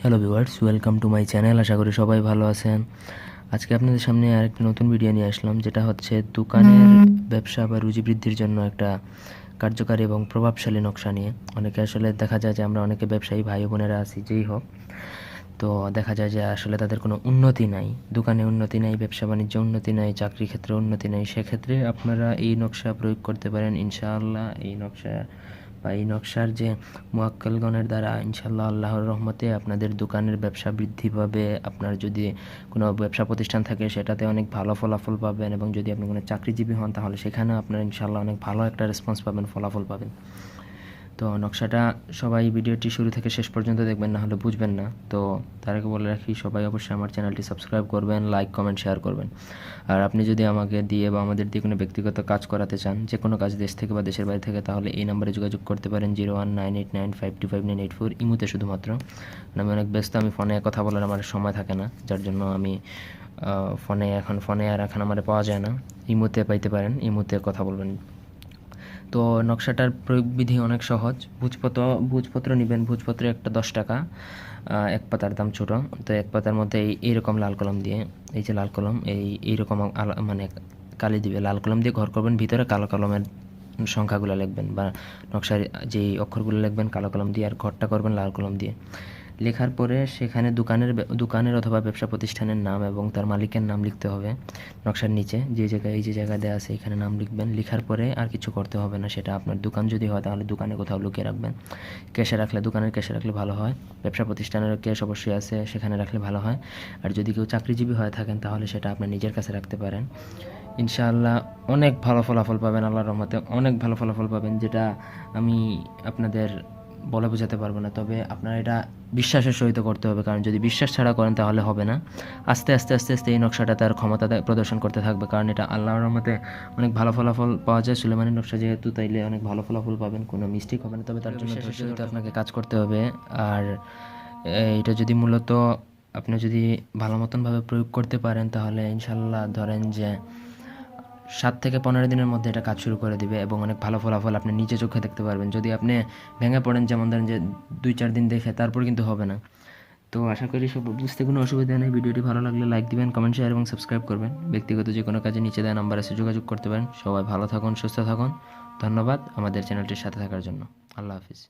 Hello viewers, welcome to my channel. আশা করি সবাই ভালো আছেন। আজকে আপনাদের সামনে আরেকটি নতুন ভিডিও নিয়ে আসলাম, যেটা হচ্ছে দোকানের ব্যবসা বা রুজি বৃদ্ধির জন্য একটা কার্যকারী এবং প্রভাবশালী নকশা নিয়ে। অনেকে আসলে দেখা যায় যে আমরা অনেকে ব্যবসায়ী ভাই বোনেরা আছি, যেই হোক, তো দেখা যায় যে আসলে তাদের কোনো উন্নতি নাই, দোকানে উন্নতি নাই, ব্যবসা বাণিজ্যে উন্নতি নাই, চাকরি ক্ষেত্রে উন্নতি নাই। সেক্ষেত্রে আপনারা এই নকশা প্রয়োগ করতে পারেন ইনশাআল্লাহ। এই নকশা বা এই নকশার যে মুয়াক্কেলগণের দ্বারা ইনশাআল্লাহ আল্লাহর রহমতে আপনাদের দোকানের ব্যবসা বৃদ্ধি পাবে। আপনার যদি কোনো ব্যবসা প্রতিষ্ঠান থাকে সেটাতে অনেক ভালো ফলাফল পাবেন, এবং যদি আপনি কোনো চাকরিজীবী হন তাহলে সেখানেও আপনার ইনশাআল্লাহ অনেক ভালো একটা রেসপন্স পাবেন, ফলাফল পাবেন। তো নকশাটা সবাই ভিডিওটি শুরু থেকে শেষ পর্যন্ত দেখবেন, না হলে বুঝবেন না। তো তার আগে বলে রাখি, সবাই অবশ্যই আমার চ্যানেলটি সাবস্ক্রাইব করবেন, লাইক কমেন্ট শেয়ার করবেন। আর আপনি যদি আমাকে দিয়ে বা আমাদের দিয়ে কোনো ব্যক্তিগত কাজ করাতে চান, যে কোনো কাজ দেশ থেকে বা দেশের বাইরে থেকে, তাহলে এই নাম্বারে যোগাযোগ করতে পারেন 019895259984, ইমুতে শুধুমাত্র। আমি অনেক ব্যস্ত, আমি ফোনে কথা বলার আমার সময় থাকে না, যার জন্য আমি ফোনে আর এখন আমার পাওয়া যায় না। ইমুতে পাইতে পারেন, ইমুতে কথা বলবেন। তো নকশাটার প্রয়োগবিধি অনেক সহজ। ভোজপত্র নেবেন, ভোজপত্র একটা 10 টাকা, এক পাতার দাম ছোট। তো এক পাতার মধ্যে এইরকম লাল কলম দিয়ে, এই যে লাল কলম, এইরকম মানে কালি দিবে, লাল কলম দিয়ে ঘর করবেন, ভিতরে কালো কলমের সংখ্যাগুলো লিখবেন, বা নকশার যেই অক্ষরগুলো লিখবেন কালো কলম দিয়ে, আর ঘরটা করবেন লাল কলম দিয়ে। লেখার পরে সেখানে দোকানের অথবা ব্যবসা প্রতিষ্ঠানের নাম এবং তার মালিকের নাম লিখতে হবে নকশার নিচে। এই যে জায়গা দেওয়া আছে এখানে নাম লিখবেন। লেখার পরে আর কিছু করতে হবে না। সেটা আপনার দোকান যদি হয় তাহলে দোকানে কোথাও লুকিয়ে রাখবেন, দোকানের ক্যাশে রাখলে ভালো হয়। ব্যবসা প্রতিষ্ঠানের ক্যাশ অবশ্যই আছে, সেখানে রাখলে ভালো হয়। আর যদি কেউ চাকরিজীবী হয়ে থাকেন তাহলে সেটা আপনার নিজের কাছে রাখতে পারেন। ইনশাআল্লাহ অনেক ভালো ফলাফল পাবেন, আল্লাহর রহমতে অনেক ভালো ফলাফল পাবেন, যেটা আমি আপনাদের বলে বোঝাতে পারবো না। তবে আপনারা এটা বিশ্বাসের সহিত করতে হবে, কারণ যদি বিশ্বাস ছাড়া করেন তাহলে হবে না। আস্তে আস্তে আস্তে আস্তে এই নকশাটা তার ক্ষমতা প্রদর্শন করতে থাকবে, কারণ এটা আল্লাহর রহমতে অনেক ভালো ফলাফল পাওয়া যায়। সুলেমানের নকশা যেহেতু, তাইলে অনেক ভালো ফলাফল পাবেন, কোনো মিস্টেক হবে না। তবে তার জন্য ধৈর্য ধরে আপনাকে কাজ করতে হবে। আর এটা যদি মূলত আপনি যদি ভালো মতনভাবে প্রয়োগ করতে পারেন তাহলে ইনশাল্লাহ ধরেন যে 7 থেকে 15 দিনের মধ্যে এটা কাজ শুরু করে দিবে, এবং অনেক ভালো ফলাফল আপনি নিজে চোখে দেখতে পারবেন। যদি আপনি ভেঙে পড়েন, যেমন ধরেন যে 2-4 দিন দেখে, তারপর কিন্তু হবে না। তো আশা করি সব বুঝতে কোনো অসুবিধা নেই। ভিডিওটি ভালো লাগলে লাইক দিবেন, কমেন্ট শেয়ার এবং সাবস্ক্রাইব করবেন। ব্যক্তিগত যে কোনো কাজে নিচে দেওয়া নাম্বার আছে, যোগাযোগ করতে পারেন। সবাই ভালো থাকুন, সুস্থ থাকুন। ধন্যবাদ আমাদের চ্যানেলটির সাথে থাকার জন্য। আল্লাহ হাফিজ।